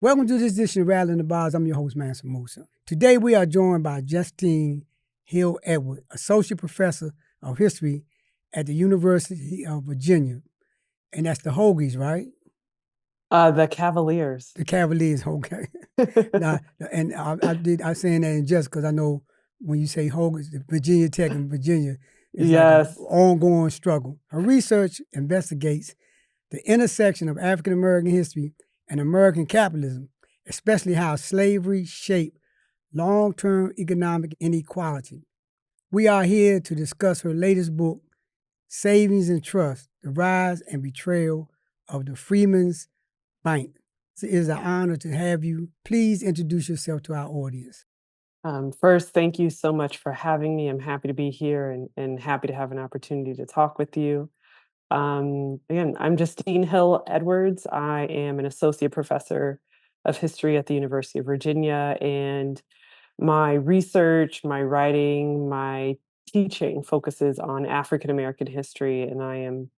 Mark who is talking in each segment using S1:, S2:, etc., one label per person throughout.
S1: Welcome to this edition of Rattling the Bars. I'm your host, Mansa Musa. Today we are joined by Justene Hill Edwards, Associate Professor of History at the University of Virginia. And that's the Hoagies, right?
S2: The Cavaliers.
S1: The Cavaliers, okay. Now, and I'm saying that in just because I know when you say Hoagies, the Virginia Tech and Virginia is
S2: Yes.
S1: like an ongoing struggle. Her research investigates the intersection of African American history and American capitalism, especially how slavery shaped long-term economic inequality. We are here to discuss her latest book, Savings and Trust, The Rise and Betrayal of the Freeman's Bank. It is an honor to have you. Please introduce yourself to our audience.
S2: First, thank you so much for having me. I'm happy to be here and happy to have an opportunity to talk with you. Again, I'm Justene Hill Edwards. I am an associate professor of history at the University of Virginia, and my research, my writing, my teaching focuses on African American history, and I am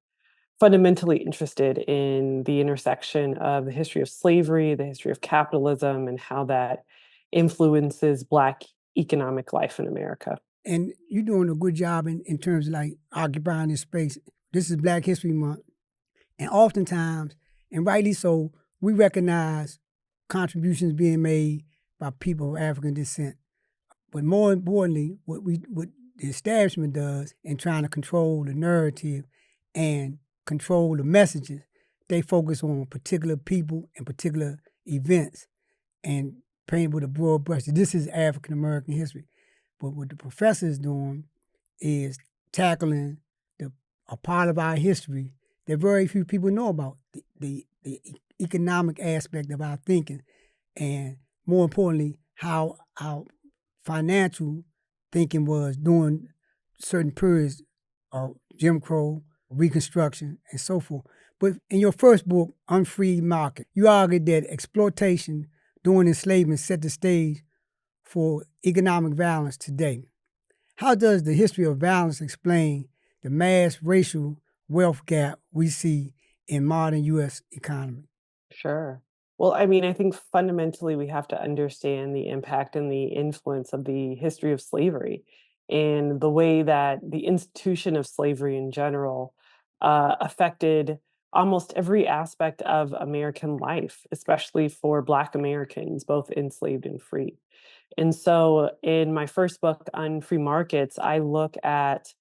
S2: fundamentally interested in the intersection of the history of slavery, the history of capitalism, and how that influences Black economic life in America.
S1: And you're doing a good job in terms of like occupying this space. This is Black History Month. And oftentimes, and rightly so, we recognize contributions being made by people of African descent. But more importantly, what the establishment does in trying to control the narrative and control the messages, they focus on particular people and particular events and paint with a broad brush. This is African American history. But what the professor is doing is tackling a part of our history that very few people know about, the economic aspect of our thinking, and more importantly, how our financial thinking was during certain periods of Jim Crow, Reconstruction, and so forth. But in your first book, Unfreed Market, you argued that exploitation during enslavement set the stage for economic violence today. How does the history of violence explain the mass racial wealth gap we see in modern U.S. economy?
S2: Sure. Well, I mean, I think fundamentally we have to understand the impact and the influence of the history of slavery and the way that the institution of slavery in general affected almost every aspect of American life, especially for Black Americans, both enslaved and free. And so in my first book on free markets, I look at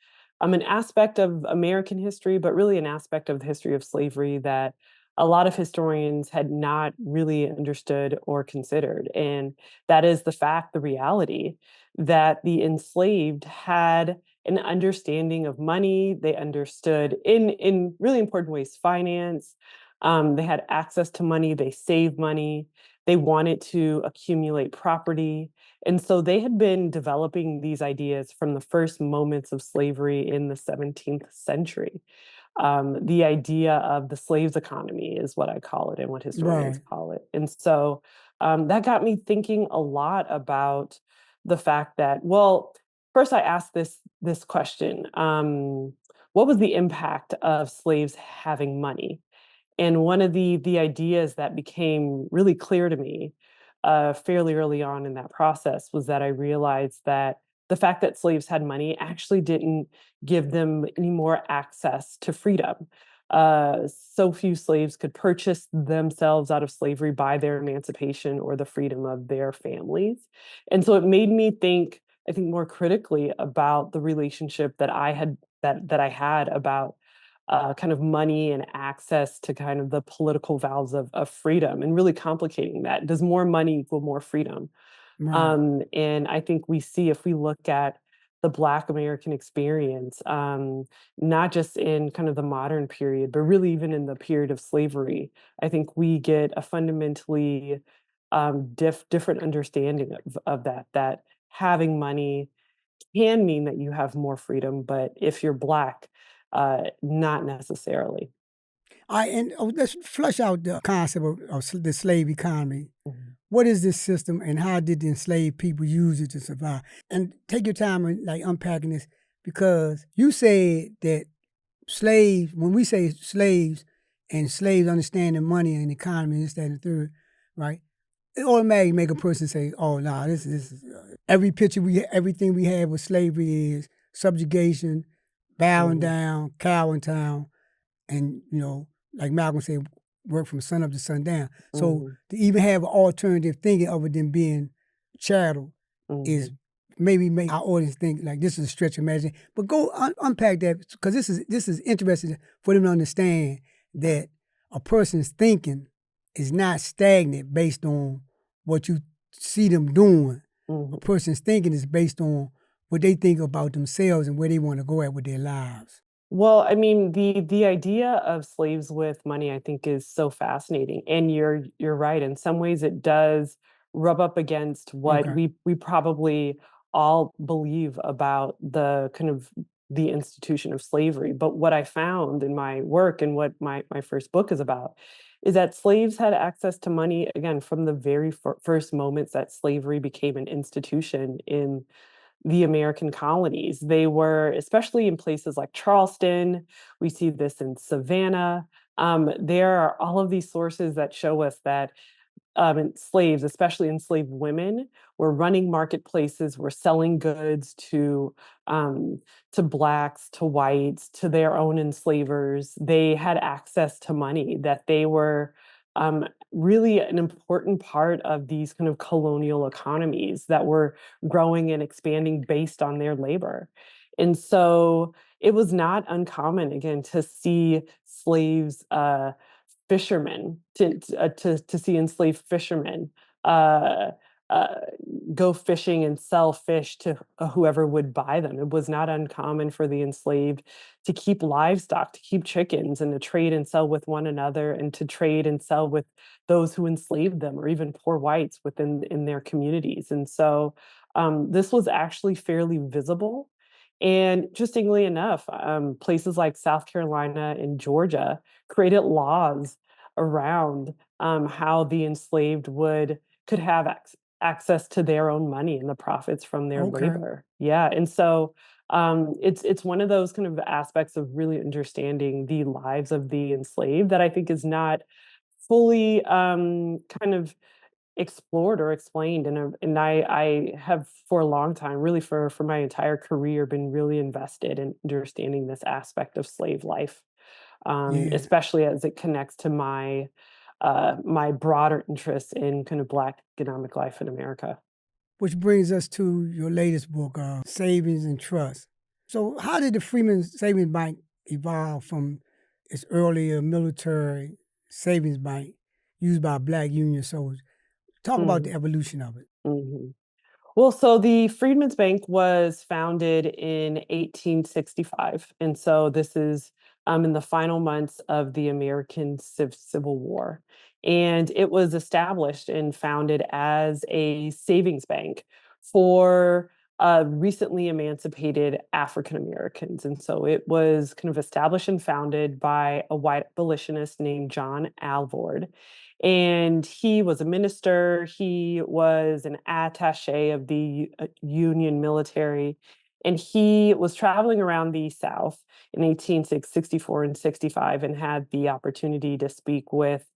S2: an aspect of American history, but really an aspect of the history of slavery that a lot of historians had not really understood or considered. And that is the fact, the reality that the enslaved had an understanding of money. They understood in really important ways finance. They had access to money. They saved money. They wanted to accumulate property. And so they had been developing these ideas from the first moments of slavery in the 17th century. The idea of the slaves economy is what I call it and what historians
S1: Right.
S2: call it. And so that got me thinking a lot about the fact that, well, first I asked this question, what was the impact of slaves having money? And one of the ideas that became really clear to me fairly early on in that process was that I realized that the fact that slaves had money actually didn't give them any more access to freedom. So few slaves could purchase themselves out of slavery by their emancipation or the freedom of their families. And so it made me think, I think, more critically about the relationship that I had about kind of money and access to kind of the political vows of freedom, and really complicating that. Does more money equal more freedom?
S1: Right.
S2: And I think we see, if we look at the Black American experience, not just in kind of the modern period, but really even in the period of slavery, I think we get a fundamentally different understanding of that having money can mean that you have more freedom, but if you're Black, not necessarily.
S1: Let's flesh out the concept of the slave economy.
S2: Mhm.
S1: What is this system, and how did the enslaved people use it to survive? And take your time and like unpacking this, because you said that slaves, when we say slaves and slaves understanding money and economy and this, that, and the third, right? it automatically make a person say, "Oh, nah, this is every picture everything we have with slavery is subjugation, bowing
S2: Mhm,
S1: down, cowing down, and like Malcolm said, work from sun up to sundown." So
S2: mhm,
S1: to even have an alternative thinking other than being chattel is
S2: mhm.
S1: maybe make our audience think like this is a stretch of imagination. But go unpack that because this is interesting for them to understand that a person's thinking is not stagnant based on what you see them doing. A
S2: Mhm.
S1: person's thinking is based on what they think about themselves and where they want to go at with their lives.
S2: Well, I mean, the idea of slaves with money, I think, is so fascinating, and you're right. In some ways, it does rub up against what
S1: Okay.
S2: we probably all believe about the kind of the institution of slavery. But what I found in my work and what my first book is about is that slaves had access to money again from the very first moments that slavery became an institution in the American colonies. They were, especially in places like Charleston, we see this in Savannah. There are all of these sources that show us that and slaves, especially enslaved women, were running marketplaces, were selling goods to blacks, to whites, to their own enslavers. They had access to money, that they were really an important part of these kind of colonial economies that were growing and expanding based on their labor. And so it was not uncommon, again, to see slaves fishermen, to see enslaved fishermen uh, uh, go fishing and sell fish to whoever would buy them. It was not uncommon for the enslaved to keep livestock, to keep chickens, and to trade and sell with one another, and to trade and sell with those who enslaved them, or even poor whites within in their communities. And so this was actually fairly visible. And interestingly enough, places like South Carolina and Georgia created laws around how the enslaved would could have access to their own money and the profits from their
S1: Okay.
S2: labor. Yeah, and so it's one of those kind of aspects of really understanding the lives of the enslaved that I think is not fully kind of explored or explained. And I have for a long time, really for my entire career, been really invested in understanding this aspect of slave life,
S1: Yeah.
S2: especially as it connects to my broader interests in kind of Black economic life in America.
S1: Which brings us to your latest book, Savings and Trust. So, how did the Freeman Savings Bank evolve from its earlier military savings bank used by Black Union soldiers? Talk about the
S2: Mhm,
S1: evolution of it.
S2: mhm. Well, so the Freedmen's Bank was founded in 1865. And so this is in the final months of the American Civil War. And it was established and founded as a savings bank for recently emancipated African Americans. And so it was kind of established and founded by a white abolitionist named John Alvord, and he was a minister. He was an attaché of the Union military, and he was traveling around the South in 1864 and 65, and had the opportunity to speak with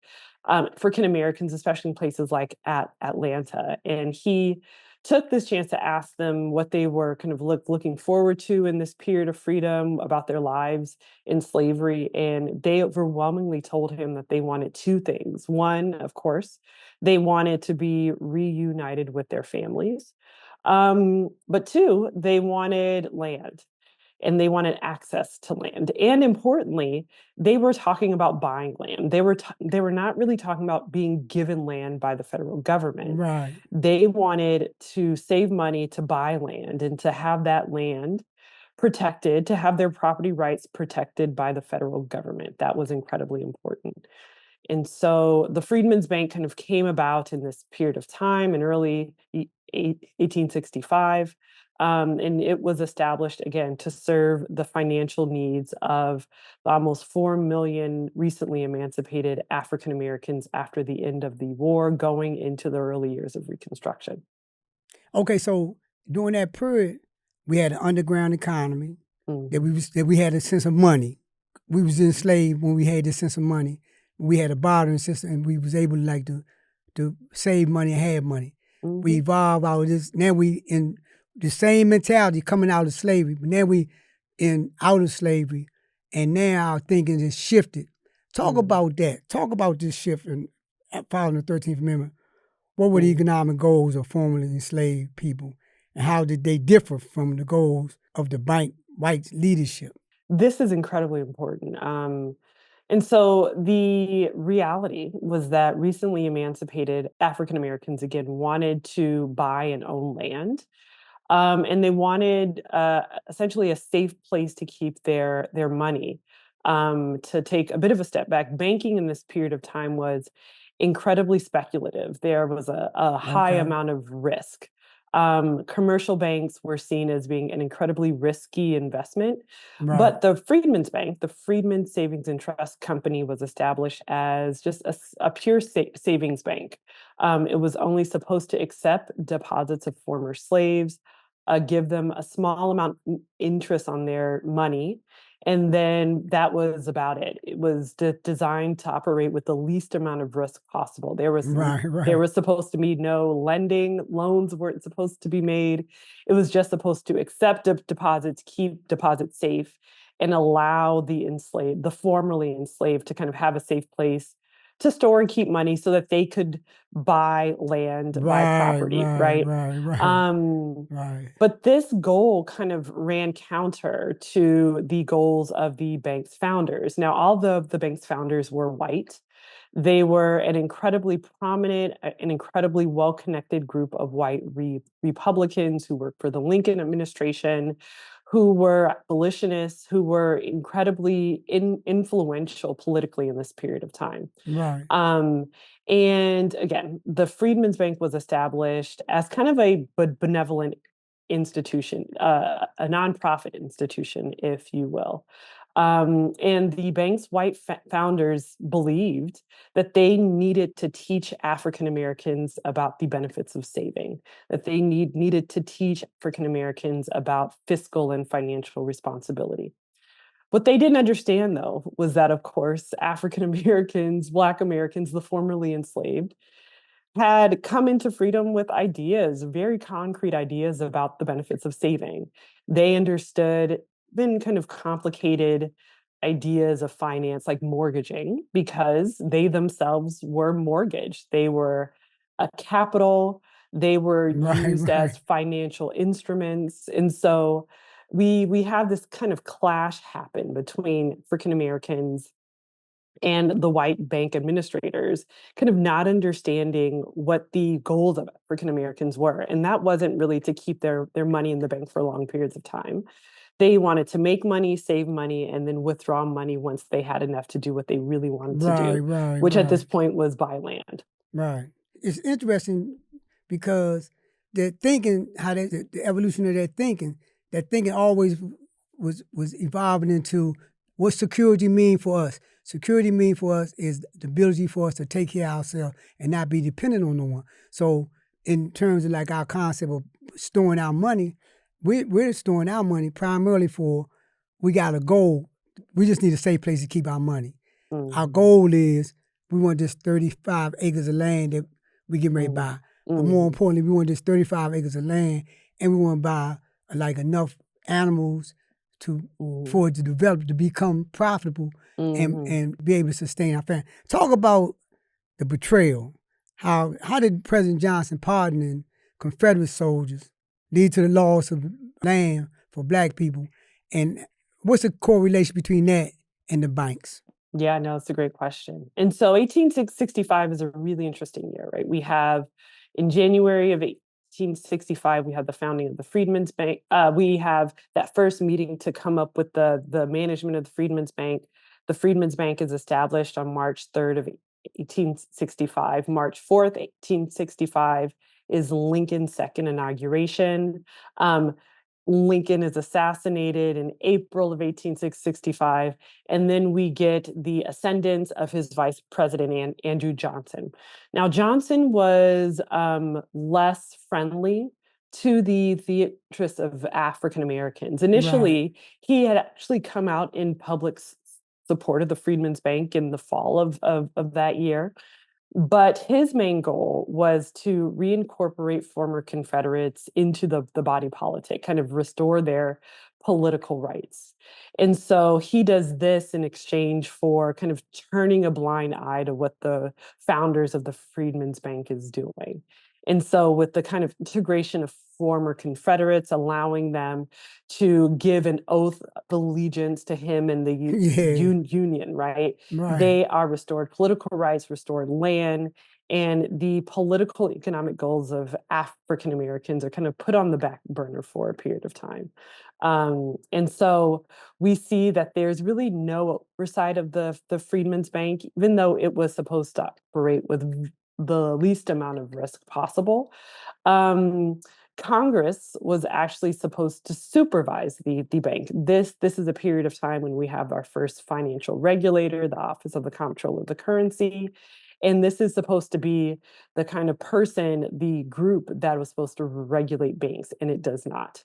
S2: African Americans, especially in places like Atlanta. And he took this chance to ask them what they were kind of looking forward to in this period of freedom, about their lives in slavery, and they overwhelmingly told him that they wanted two things. One, of course, they wanted to be reunited with their families. But two, they wanted land, and they wanted access to land. And importantly, they were talking about buying land. They were not really talking about being given land by the federal government.
S1: Right.
S2: They wanted to save money to buy land and to have that land protected, to have their property rights protected by the federal government. That was incredibly important. And so the Freedmen's Bank kind of came about in this period of time in early 1865. And it was established again to serve the financial needs of the almost 4 million recently emancipated African Americans after the end of the war, going into the early years of Reconstruction.
S1: Okay, so during that period, we had an underground economy
S2: Mhm,
S1: that we had a sense of money. We was enslaved when we had this sense of money. We had a bartering system, and we was able to to save money and have money. We
S2: Mhm.
S1: evolve out of this. Now we in the same mentality coming out of slavery, but now we in out of slavery, and now our thinking is shifted. Talk
S2: Mm.
S1: about that. Talk about this shift in following the 13th Amendment. What were the
S2: Mm.
S1: economic goals of formerly enslaved people, and how did they differ from the goals of the white leadership?
S2: This is incredibly important. And so the reality was that recently emancipated African Americans again wanted to buy and own land. And they wanted essentially a safe place to keep their money. To take a bit of a step back, banking in this period of time was incredibly speculative. There was a high
S1: Okay.
S2: amount of risk. Commercial banks were seen as being an incredibly risky investment,
S1: Right.
S2: but the Freedmen's Bank, the Freedman Savings and Trust Company, was established as just a pure savings bank. It was only supposed to accept deposits of former slaves, give them a small amount interest on their money, and then that was about it. It was designed to operate with the least amount of risk possible.
S1: Right.
S2: There
S1: Right.
S2: was supposed to be no lending, loans weren't supposed to be made. It was just supposed to accept deposits, keep deposits safe, and allow the formerly enslaved, to kind of have a safe place to store and keep money so that they could buy land, buy
S1: Right.
S2: property,
S1: Right.
S2: right?
S1: Right. Right.
S2: Um,
S1: Right.
S2: but this goal kind of ran counter to the goals of the bank's founders. Now, all the bank's founders were white. They were an incredibly prominent, an incredibly well-connected group of white Republicans who worked for the Lincoln administration, who were abolitionists, who were incredibly influential politically in this period of time.
S1: Right.
S2: Um, and again, the Freedmen's Bank was established as kind of a benevolent institution, a nonprofit institution, if you will. And the bank's white founders believed that they needed to teach African Americans about the benefits of saving, that they needed to teach African Americans about fiscal and financial responsibility. What they didn't understand, though, was that, of course, African Americans, Black Americans, the formerly enslaved, had come into freedom with ideas, very concrete ideas about the benefits of saving. They understood then kind of complicated ideas of finance, like mortgaging, because they themselves were mortgaged. They were a capital, they were
S1: Right.
S2: used
S1: Right.
S2: as financial instruments. And so we have this kind of clash happen between African Americans and the white bank administrators, kind of not understanding what the goals of African Americans were. And that wasn't really to keep their money in the bank for long periods of time. They wanted to make money, save money, and then withdraw money once they had enough to do what they really wanted to
S1: Right.
S2: do,
S1: Right.
S2: which at
S1: Right.
S2: this point was buy land.
S1: Right. It's interesting because they're thinking how the evolution of their thinking always was evolving into what security mean for us. Security mean for us is the ability for us to take care of ourselves and not be dependent on no one. So in terms of like our concept of storing our money, we're storing our money primarily for we got a goal. We just need a safe place to keep our money. Our
S2: Mhm,
S1: goal is we want this 35 acres of land that we get ready to
S2: mhm,
S1: buy. But more
S2: mhm,
S1: importantly, we want this 35 acres of land and we want to buy like enough animals to
S2: mhm,
S1: for it to develop to become profitable
S2: mhm.
S1: and be able to sustain our family. Talk about the betrayal. How did President Johnson pardoning Confederate soldiers lead to the loss of land for black people? And what's the correlation between that and the banks?
S2: Yeah, no, it's a great question. And so 1865 is a really interesting year, right? We have in January of 1865, we have the founding of the Freedmen's Bank. We have that first meeting to come up with the management of the Freedmen's Bank. The Freedmen's Bank is established on March 3rd of 1865. March 4th, 1865 is Lincoln's second inauguration. Um, Lincoln is assassinated in April of 1865, and then we get the ascendance of his vice president, Andrew Johnson. Now, Johnson was less friendly to the interests of African Americans.
S1: Right.
S2: Initially, he had actually come out in public support of the Freedmen's Bank in the fall of that year. But his main goal was to reincorporate former Confederates into the body politic, kind of restore their political rights. And so he does this in exchange for kind of turning a blind eye to what the founders of the Freedmen's Bank is doing. And so, with the kind of integration of former Confederates, allowing them to give an oath of allegiance to him and the
S1: Yeah,
S2: Union, right?
S1: right.
S2: They are restored political rights, restored land, and the political economic goals of African Americans are kind of put on the back burner for a period of time. And so we see that there's really no oversight of the Freedmen's Bank, even though it was supposed to operate with the least amount of risk possible. Um, Congress was actually supposed to supervise the bank. This is a period of time when we have our first financial regulator, the Office of the Comptroller of the Currency. And this is supposed to be the kind of person, the group that was supposed to regulate banks, and it does not.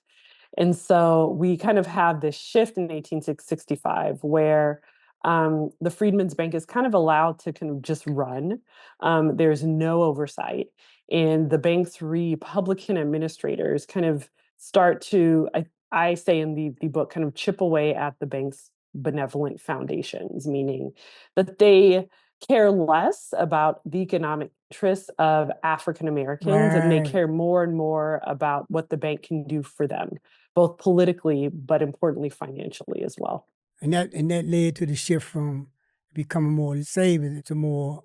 S2: And so we kind of have this shift in 1865 where the Freedmen's Bank is kind of allowed to kind of just run. There's no oversight. And the bank's Republican administrators kind of start to, I say in the book, kind of chip away at the bank's benevolent foundations, meaning that they care less about the economic interests of African Americans and they
S1: Right.
S2: care more and more about what the bank can do for them, both politically, but importantly, financially as well.
S1: And that led to the shift from becoming more saving to more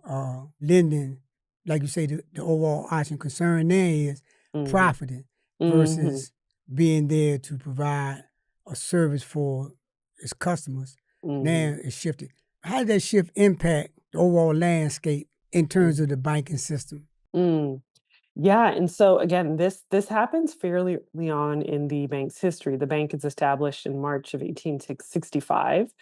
S1: lending. Like you say, the overall arching concern there is
S2: Hmm.
S1: profiting
S2: Hmm.
S1: versus being there to provide a service for its customers.
S2: Hmm.
S1: Now it's shifted. How did that shift impact the overall landscape in terms of the banking system?
S2: Mm. Yeah, and so again, this happens fairly early on in the bank's history. The bank is established in March of 1865.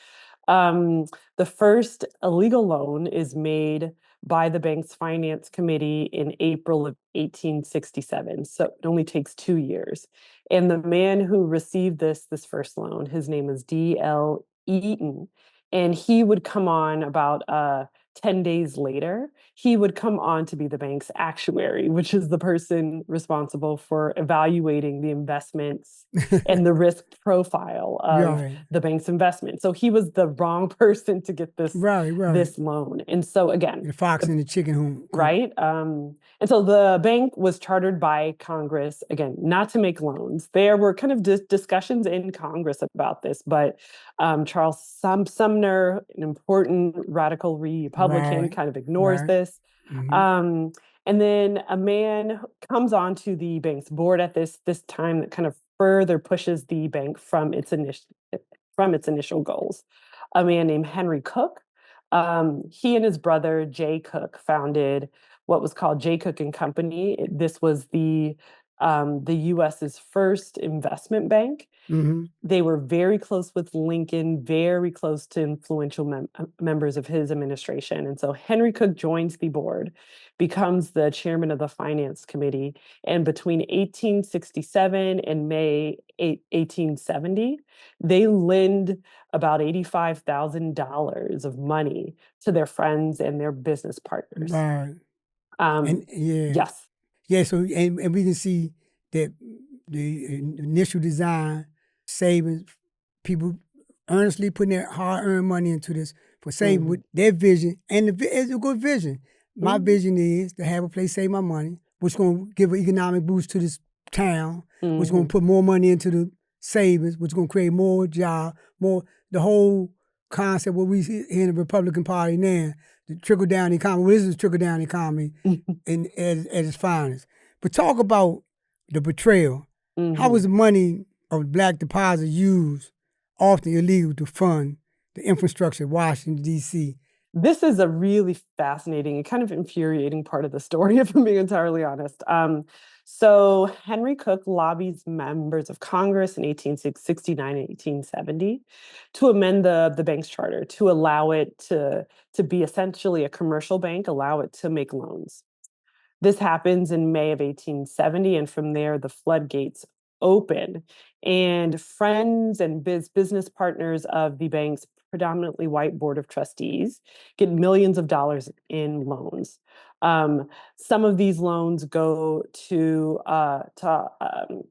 S2: Um, the first illegal loan is made by the bank's finance committee in April of 1867. So it only takes 2 years. And the man who received this first loan, his name is D.L. Eaton, and he would come on about 10 days later. He would come on to be the bank's actuary, which is the person responsible for evaluating the investments and the risk profile of
S1: Right,
S2: the bank's investment. So he was the wrong person to get
S1: right.
S2: this loan. And so again,
S1: The fox
S2: the
S1: and the chicken coop.
S2: right? And so the bank was chartered by Congress, again, not to make loans. There were kind of discussions in Congress about this, but Charles Sumner, an important radical Republican,
S1: Right,
S2: kind of ignores
S1: right.
S2: this.
S1: Mm-hmm.
S2: Um, and then a man comes onto the bank's board at this time that kind of further pushes the bank from its initial goals. A man named Henry Cook. He and his brother Jay Cook founded what was called Jay Cook and Company. This was the U.S.'s first investment bank.
S1: Mm-hmm.
S2: They were very close with Lincoln, very close to influential members of his administration. And so Henry Cook joins the board, becomes the chairman of the finance committee. And between 1867 and May 1870, they lend about $85,000 of money to their friends and their business partners.
S1: Right.
S2: Um,
S1: And yeah.
S2: yes.
S1: Yeah, so and we can see that the initial design, savings, people earnestly putting their hard-earned money into this for saving
S2: Hmm.
S1: with their vision, and it's a good vision. My
S2: Hmm.
S1: vision is to have a place save my money, which going to give an economic boost to this town, which going
S2: Hmm.
S1: to put more money into the savings, which going to create more jobs, more the whole concept what we see here in the Republican Party now, the trickle down economy. Well, this is a trickle down economy as its finest. But talk about the betrayal. How was
S2: Hmm.
S1: the money of black deposits used, often illegal, to fund the infrastructure of Washington, D.C.?
S2: This is a really fascinating and kind of infuriating part of the story, if I'm being entirely honest. So Henry Cook lobbies members of Congress in 1869 and 1870 to amend the bank's charter to allow it to be essentially a commercial bank, allow it to make loans. This happens in May of 1870, and from there, the floodgates open. And friends and business partners of the bank's predominantly white board of trustees get millions of dollars in loans. Some of these loans go to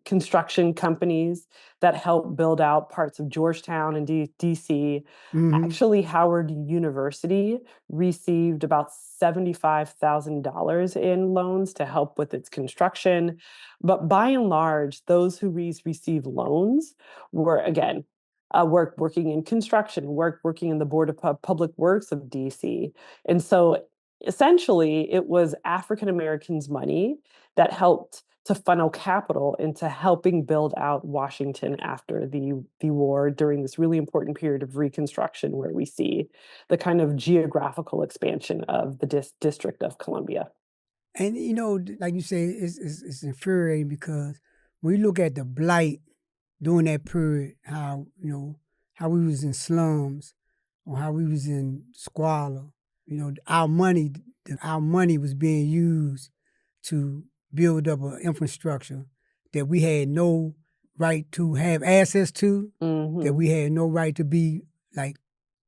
S2: construction companies that help build out parts of Georgetown and DC.
S1: Mm-hmm.
S2: Actually, Howard University received about $75,000 in loans to help with its construction. But by and large, those who received loans were, again, working in construction, working in the Board of Public Works of DC. And so essentially, it was African Americans' money that helped to funnel capital into helping build out Washington after the war during this really important period of Reconstruction, where we see the kind of geographical expansion of the District of Columbia.
S1: And like you say, it's infuriating because when you look at the blight during that period, how how we was in slums or how we was in squalor. Our money was being used to build up an infrastructure that we had no right to have access to, that
S2: Mm-hmm.
S1: we had no right to be like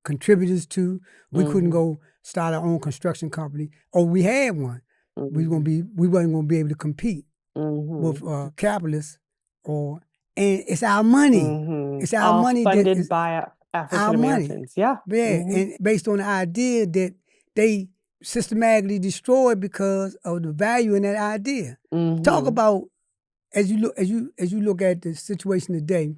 S1: contributors to. We couldn't
S2: Mm-hmm.
S1: go start our own construction company, or we had one.
S2: Mm-hmm.
S1: We wasn't gonna be able to compete
S2: Mm-hmm.
S1: with capitalists, and it's our money.
S2: Mm-hmm.
S1: It's our
S2: All
S1: money that
S2: funded
S1: is
S2: by
S1: our
S2: African
S1: money.
S2: Americans. Yeah.
S1: Yeah,
S2: Mm-hmm.
S1: and based on the idea that they systematically destroyed because of the value in that idea. Talk
S2: Mm-hmm.
S1: about as you look at the situation today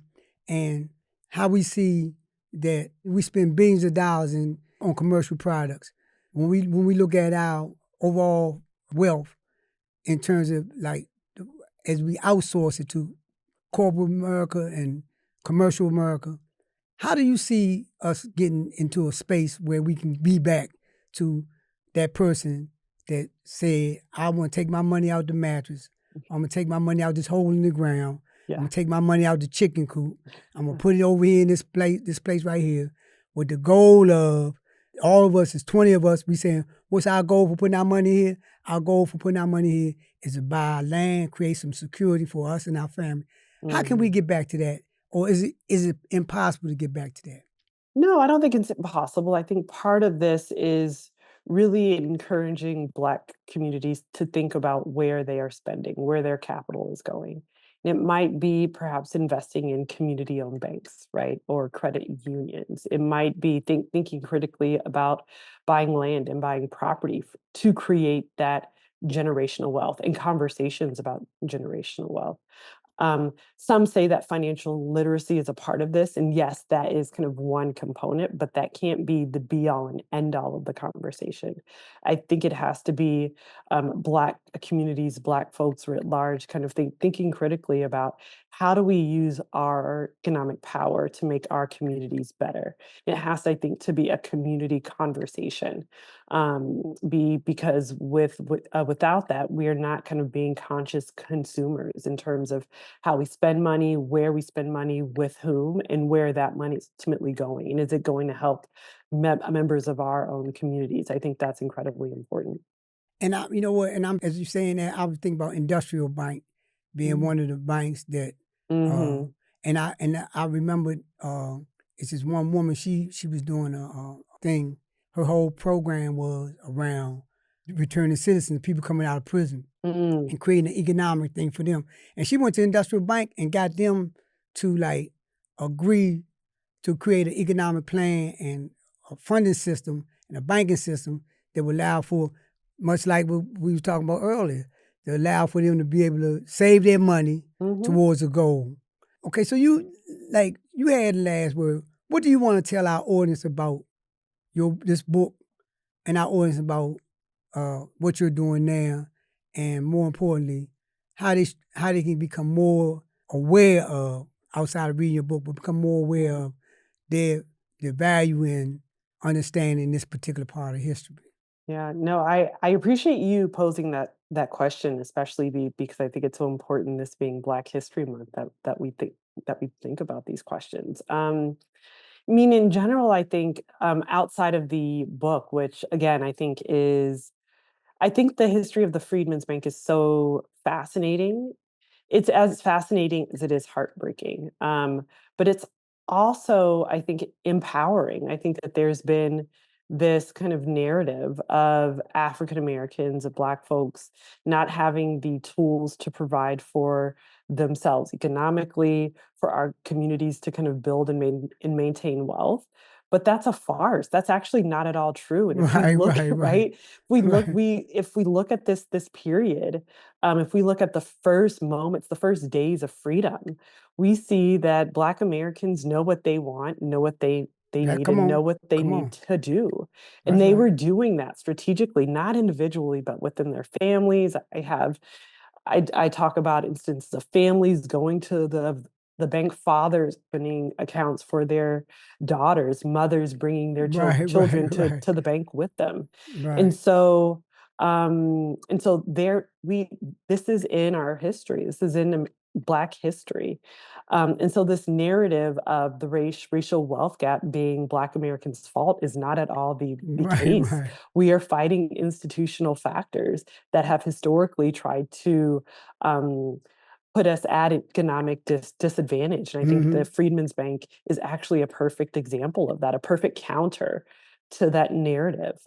S1: and how we see that we spend billions of dollars on commercial products. When we look at our overall wealth in terms of like as we outsource it to corporate America and commercial America, how do you see us getting into a space where we can be back to that person that said, I want to take my money out the mattress. I'm gonna take my money out this hole in the ground. I'm
S2: Yeah.
S1: gonna take my money out the chicken coop. I'm gonna put it over here in this place right here, with the goal of all of us, is 20 of us, we saying, what's our goal for putting our money here? Our goal for putting our money here is to buy land, create some security for us and our family. How can we
S2: Mm-hmm.
S1: get back to that? Or is it impossible to get back to that?
S2: No, I don't think it's impossible. I think part of this is really encouraging Black communities to think about where they are spending, where their capital is going. And it might be perhaps investing in community owned banks, right? Or credit unions. It might be thinking critically about buying land and buying property to create that generational wealth and conversations about generational wealth. Some say that financial literacy is a part of this. And yes, that is kind of one component, but that can't be the be all and end all of the conversation. I think it has to be Black communities, Black folks writ large, kind of thinking critically about how do we use our economic power to make our communities better. It has, I think, to be a community conversation. Because without that, we are not kind of being conscious consumers in terms of how we spend money, where we spend money, with whom, and where that money is ultimately going. And is it going to help members of our own communities? I think that's incredibly important.
S1: And you know what? And I'm as you're saying that, I was thinking about industrial bank being one of the banks that, uh,
S2: Mm-hmm.
S1: and I remembered it's this one woman. She was doing a thing. Her whole program was around returning citizens, people coming out of prison,
S2: Mm-hmm.
S1: and creating an economic thing for them. And she went to industrial bank and got them to like agree to create an economic plan and a funding system and a banking system that would allow for, much like what we were talking about earlier, to allow for them to be able to save their money
S2: Mm-hmm.
S1: towards a goal. Okay, so you had the last word. What do you want to tell our audience about this book and our audience about what you're doing now, and more importantly, how they can become more aware of, outside of reading your book, but become more aware of their their value in understanding this particular part of history.
S2: Yeah, no, I appreciate you posing that question, especially because I think it's so important, this being Black History Month, that we think about these questions. I mean, in general, I think outside of the book, which again I think the history of the Freedmen's Bank is so fascinating. It's as fascinating as it is heartbreaking. But it's also, I think, empowering. I think that there's been this kind of narrative of African Americans, of Black folks not having the tools to provide for themselves economically, for our communities to kind of build and maintain wealth. But that's a farce. That's actually not at all true. And if we
S1: Right,
S2: look,
S1: right, right,
S2: right,
S1: right.
S2: if we look at this period, if we look at the first moments, the first days of freedom, we see that Black Americans know what they want, know what they
S1: That,
S2: need,
S1: come
S2: and know
S1: on,
S2: what they
S1: come
S2: need
S1: on.
S2: to do. And
S1: That's
S2: they
S1: right.
S2: were doing that strategically, not individually, but within their families. I talk about instances of families going to the bank, fathers opening accounts for their daughters, mothers bringing their
S1: Right,
S2: children
S1: right, right,
S2: to the bank with them. And
S1: right,
S2: so there we this is in our history. This is in Black history. And so this narrative of the racial wealth gap being Black Americans' fault is not at all the
S1: right,
S2: case.
S1: right.
S2: We are fighting institutional factors that have historically tried to um, put us at economic disadvantage. And I think the
S1: Mm-hmm.
S2: Freedmen's Bank is actually a perfect example of that, a perfect counter to that narrative.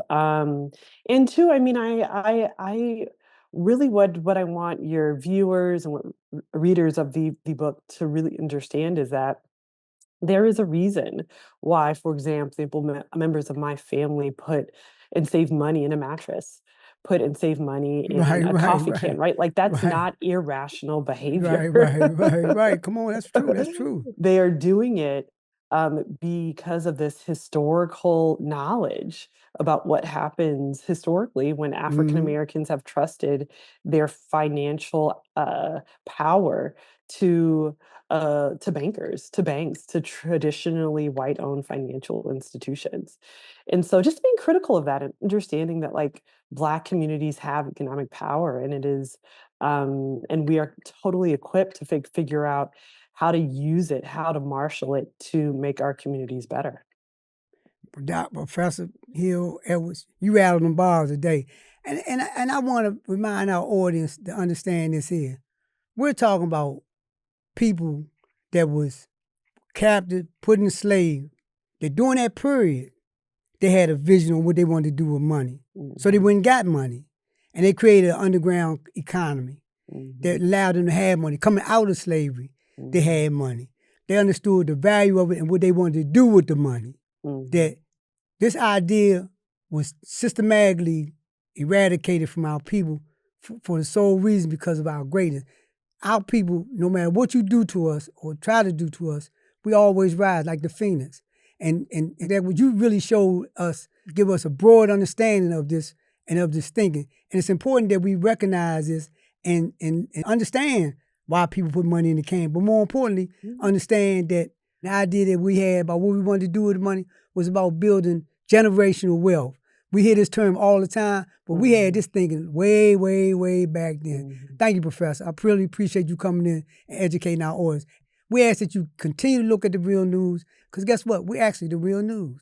S2: And two, I mean, I really what I want your viewers and what readers of the book to really understand is that there is a reason why, for example, members of my family put and save money in a mattress, put and save money in
S1: Right,
S2: a
S1: right,
S2: coffee can,
S1: right,
S2: right? Like that's
S1: right,
S2: not irrational behavior.
S1: right, right, right, right. Come on, that's true. That's true.
S2: They are doing it because of this historical knowledge about what happens historically when African
S1: Mm-hmm.
S2: Americans have trusted their financial power to bankers, to banks, to traditionally white-owned financial institutions. And so just being critical of that and understanding that like Black communities have economic power and it is and we are totally equipped to figure out how to use it, how to marshal it to make our communities better.
S1: Professor Hill Edwards, you rattled them bars today. And I want to remind our audience to understand this here. We're talking about people that was captive, put in slave. That during that period, they had a vision on what they wanted to do with money. So they
S2: Mhm,
S1: went and got money. And they created an underground economy that
S2: mhm,
S1: allowed them to have money. Coming out of slavery, they
S2: mhm,
S1: had money. They understood the value of it and what they wanted to do with the money. That
S2: mhm,
S1: this idea was systematically eradicated from our people for the sole reason because of our greatness. Our people, no matter what you do to us or try to do to us, we always rise like the phoenix. And that what you really showed us, give us a broad understanding of this and of this thinking. And it's important that we recognize this and understand why people put money in the can. But more importantly,
S2: mhm,
S1: understand that the idea that we had about what we wanted to do with the money was about building generational wealth. We hear this term all the time, but we had
S2: mhm,
S1: this thinking way, way, way back then.
S2: mhm.
S1: Thank you, Professor. I really appreciate you coming in and educating our audience. We ask that you continue to look at the real news, because guess what? We're actually the real news.